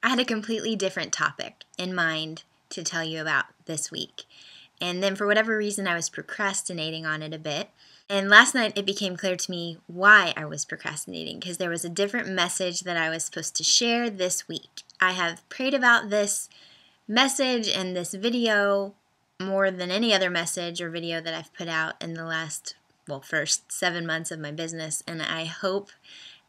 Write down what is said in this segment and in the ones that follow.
I had a completely different topic in mind to tell you about this week. And then for whatever reason, I was procrastinating on it a bit. And last night, it became clear to me why I was procrastinating, because there was a different message that I was supposed to share this week. I have prayed about this message and this video more than any other message or video that I've put out in the first 7 months of my business. And I hope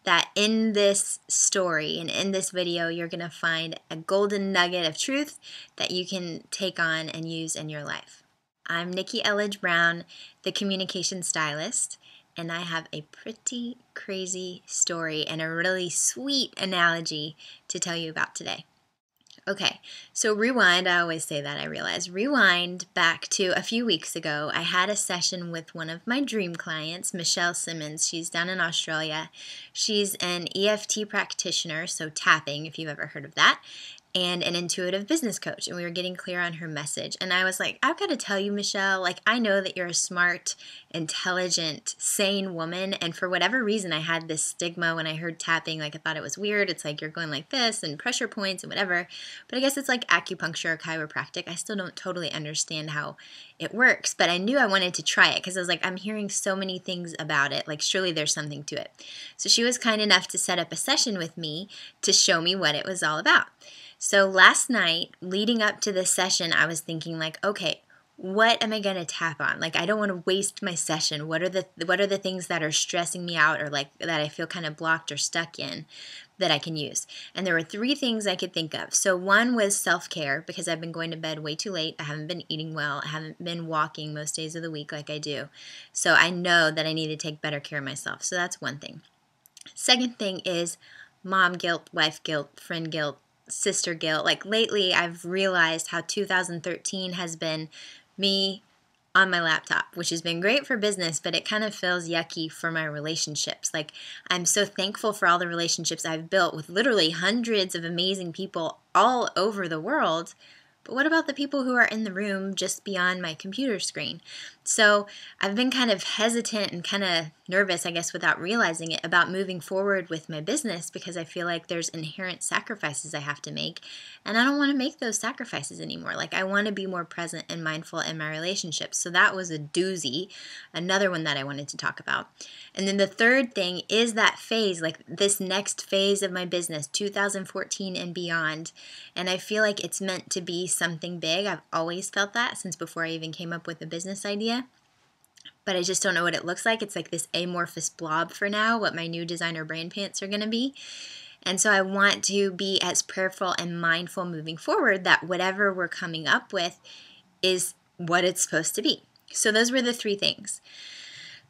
that in this story and in this video, you're going to find a golden nugget of truth that you can take on and use in your life. I'm Nikki Elledge Brown, the communication stylist, and I have a pretty crazy story and a really sweet analogy to tell you about today. Okay, so rewind, I always say that, I realize. Rewind back to a few weeks ago. I had a session with one of my dream clients, Michelle Simmons. She's down in Australia. She's an EFT practitioner, so tapping, if you've ever heard of that, and an intuitive business coach, and we were getting clear on her message. And I was like, I've got to tell you, Michelle, I know that you're a smart, intelligent, sane woman, and for whatever reason, I had this stigma when I heard tapping, I thought it was weird. It's like you're going like this, and pressure points, and whatever, but I guess it's like acupuncture or chiropractic. I still don't totally understand how it works, but I knew I wanted to try it, because I was like, I'm hearing so many things about it, surely there's something to it. So she was kind enough to set up a session with me to show me what it was all about. So last night, leading up to this session, I was thinking okay, what am I going to tap on? I don't want to waste my session. What are the things that are stressing me out, or that I feel kind of blocked or stuck in that I can use? And there were 3 things I could think of. So one was self-care, because I've been going to bed way too late. I haven't been eating well. I haven't been walking most days of the week like I do. So I know that I need to take better care of myself. So that's one thing. Second thing is mom guilt, wife guilt, friend guilt, sister guilt. Lately, I've realized how 2013 has been me on my laptop, which has been great for business, but it kind of feels yucky for my relationships. I'm so thankful for all the relationships I've built with literally hundreds of amazing people all over the world. But what about the people who are in the room just beyond my computer screen? So I've been kind of hesitant and kind of nervous, I guess, without realizing it, about moving forward with my business, because I feel like there's inherent sacrifices I have to make, and I don't want to make those sacrifices anymore. I want to be more present and mindful in my relationships. So that was a doozy, another one that I wanted to talk about. And then the third thing is that phase, this next phase of my business, 2014 and beyond. And I feel like it's meant to be something big. I've always felt that since before I even came up with a business idea. But I just don't know what it looks like. It's like this amorphous blob for now, what my new designer brand pants are going to be. And so I want to be as prayerful and mindful moving forward that whatever we're coming up with is what it's supposed to be. So those were the 3 things.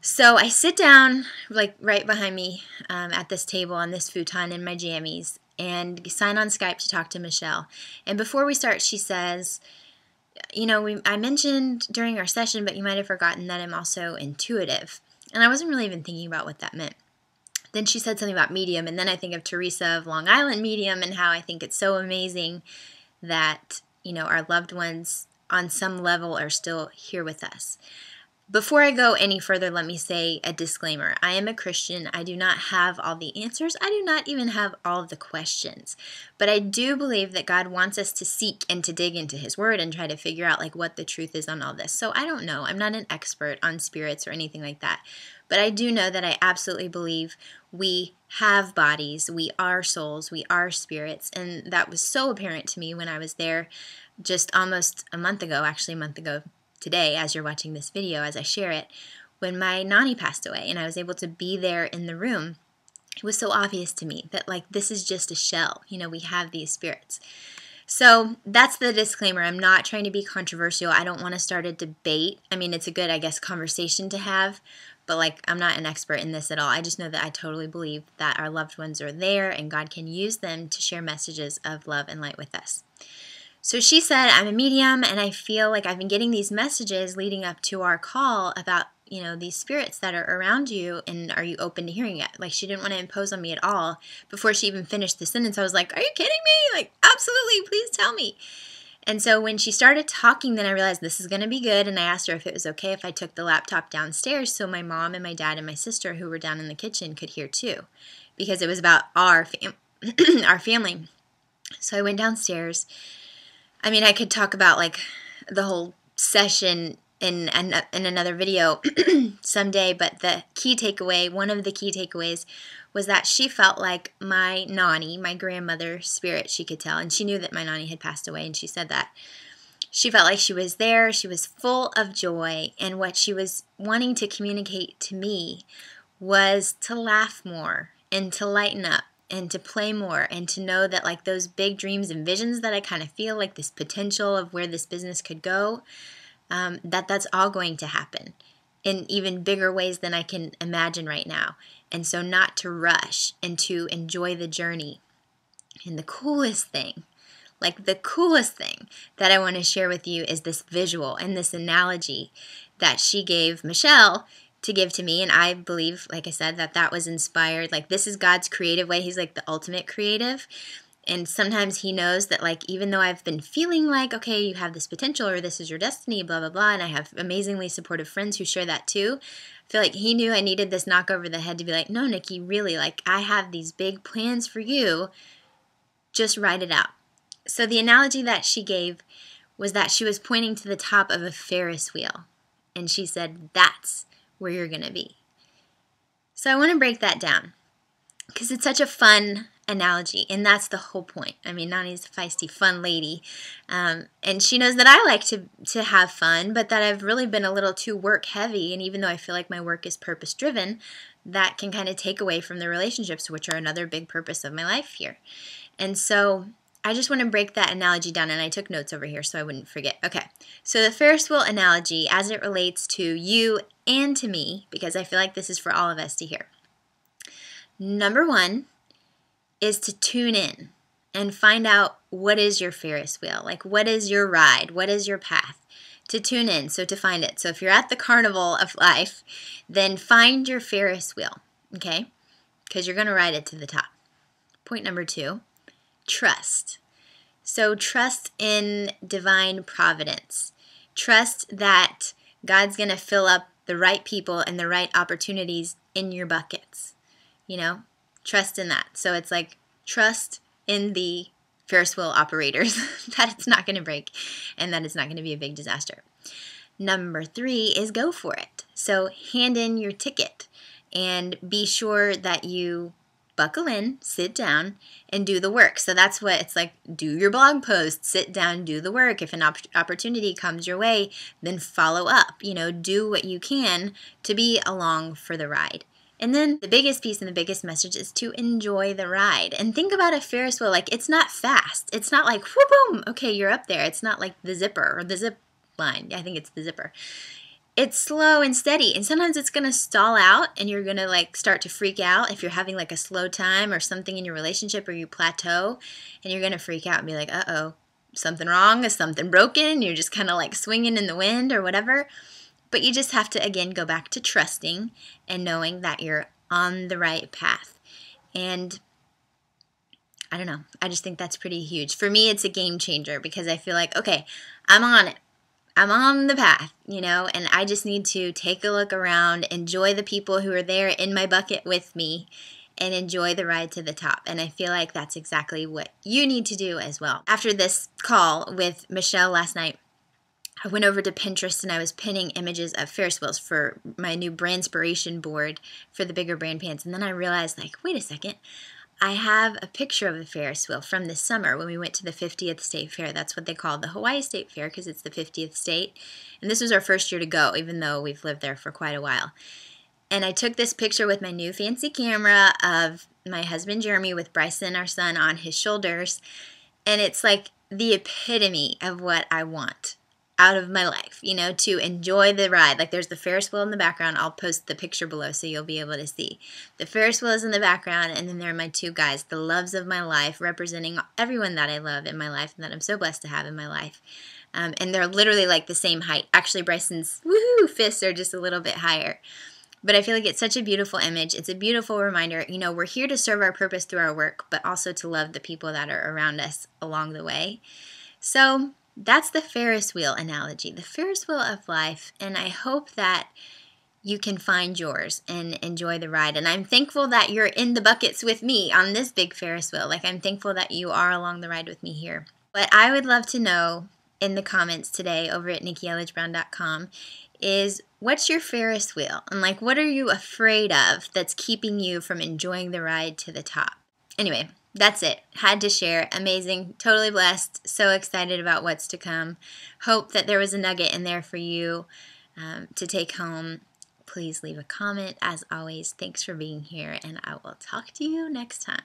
So I sit down right behind me at this table on this futon in my jammies and sign on Skype to talk to Michelle. And before we start, she says, I mentioned during our session, but you might have forgotten that I'm also intuitive. And I wasn't really even thinking about what that meant. Then she said something about medium, and then I think of Teresa of Long Island Medium and how I think it's so amazing that, our loved ones on some level are still here with us. Before I go any further, let me say a disclaimer. I am a Christian. I do not have all the answers. I do not even have all of the questions. But I do believe that God wants us to seek and to dig into His Word and try to figure out what the truth is on all this. So I don't know. I'm not an expert on spirits or anything like that. But I do know that I absolutely believe we have bodies, we are souls, we are spirits. And that was so apparent to me when I was there just almost a month ago today, as you're watching this video, as I share it, when my nanny passed away and I was able to be there in the room. It was so obvious to me that this is just a shell. We have these spirits. So that's the disclaimer. I'm not trying to be controversial. I don't want to start a debate. I mean, it's a good, conversation to have, but I'm not an expert in this at all. I just know that I totally believe that our loved ones are there and God can use them to share messages of love and light with us. So she said, I'm a medium, and I feel like I've been getting these messages leading up to our call about, these spirits that are around you, and are you open to hearing it? She didn't want to impose on me at all. Before she even finished the sentence, I was like, are you kidding me? Absolutely, please tell me. And so when she started talking, then I realized this is going to be good, and I asked her if it was okay if I took the laptop downstairs so my mom and my dad and my sister, who were down in the kitchen, could hear too, because it was about our family. So I went downstairs. I mean, I could talk about like the whole session in another video someday, but the key takeaway, one of the key takeaways, was that she felt like my Nani, my grandmother spirit, she could tell, and she knew that my Nani had passed away, and she said that. She felt like she was there, she was full of joy, and what she was wanting to communicate to me was to laugh more and to lighten up and to play more and to know that like those big dreams and visions that I kind of feel like this potential of where this business could go, that's all going to happen in even bigger ways than I can imagine right now. And so not to rush and to enjoy the journey. And the coolest thing that I want to share with you is this visual and this analogy that she gave Michelle to give to me. And I believe, like I said, that was inspired. Like, this is God's creative way. He's like the ultimate creative. And sometimes he knows that, like, even though I've been feeling like, okay, you have this potential or this is your destiny, blah, blah, blah, and I have amazingly supportive friends who share that too, I feel like he knew I needed this knock over the head to be like, no, Nikki, really, like, I have these big plans for you. Just write it out. So the analogy that she gave was that she was pointing to the top of a Ferris wheel. And she said, that's where you're going to be. So I want to break that down because it's such a fun analogy, and that's the whole point. I mean, Nani's a feisty, fun lady, and she knows that I like to have fun, but that I've really been a little too work heavy, and even though I feel like my work is purpose driven, that can kind of take away from the relationships, which are another big purpose of my life here. And so I just want to break that analogy down, and I took notes over here so I wouldn't forget. Okay, so the Ferris wheel analogy as it relates to you and to me, because I feel like this is for all of us to hear. Number one is to tune in and find out what is your Ferris wheel, like what is your ride, what is your path. To tune in, so to find it. So if you're at the carnival of life, then find your Ferris wheel, okay? Because you're going to ride it to the top. Point number two, trust. So trust in divine providence. Trust that God's going to fill up the right people and the right opportunities in your buckets. You know, trust in that. So it's like trust in the Ferris wheel operators that it's not going to break and that it's not going to be a big disaster. Number three is go for it. So hand in your ticket and be sure that you buckle in, sit down, and do the work. So that's what it's like. Do your blog post, sit down, do the work. If an opportunity comes your way, then follow up. You know, do what you can to be along for the ride. And then the biggest piece and the biggest message is to enjoy the ride. And think about a Ferris wheel, like it's not fast. It's not like, whoop, boom, okay, you're up there. It's not like the zipper or the zip line. I think it's the zipper. It's slow and steady. And sometimes it's going to stall out and you're going to like start to freak out if you're having like a slow time or something in your relationship or you plateau and you're going to freak out and be like, uh-oh, something wrong? Is something broken? You're just kind of like swinging in the wind or whatever. But you just have to, again, go back to trusting and knowing that you're on the right path. And I don't know. I just think that's pretty huge. For me, it's a game changer because I feel like, okay, I'm on it. I'm on the path, you know, and I just need to take a look around, enjoy the people who are there in my bucket with me, and enjoy the ride to the top. And I feel like that's exactly what you need to do as well. After this call with Michelle last night, I went over to Pinterest and I was pinning images of Ferris wheels for my new Brandspiration board for the bigger brand pants. And then I realized, like, wait a second, I have a picture of the Ferris wheel from this summer when we went to the 50th State Fair. That's what they call the Hawaii State Fair because it's the 50th state. And this was our first year to go, even though we've lived there for quite a while. And I took this picture with my new fancy camera of my husband Jeremy with Bryson, our son, on his shoulders. And it's like the epitome of what I want out of my life, you know, to enjoy the ride. Like there's the Ferris wheel in the background. I'll post the picture below so you'll be able to see. The Ferris wheel is in the background, and then there are my two guys, the loves of my life, representing everyone that I love in my life and that I'm so blessed to have in my life. And they're literally like the same height. Actually, Bryson's fists are just a little bit higher. But I feel like it's such a beautiful image. It's a beautiful reminder, you know, we're here to serve our purpose through our work, but also to love the people that are around us along the way. So that's the Ferris wheel analogy, the Ferris wheel of life. And I hope that you can find yours and enjoy the ride. And I'm thankful that you're in the buckets with me on this big Ferris wheel. Like, I'm thankful that you are along the ride with me here. But I would love to know in the comments today over at NikkiElledgeBrown.com is, what's your Ferris wheel? And like, what are you afraid of that's keeping you from enjoying the ride to the top? Anyway, that's it. Had to share. Amazing. Totally blessed. So excited about what's to come. Hope that there was a nugget in there for you to take home. Please leave a comment. As always, thanks for being here, and I will talk to you next time.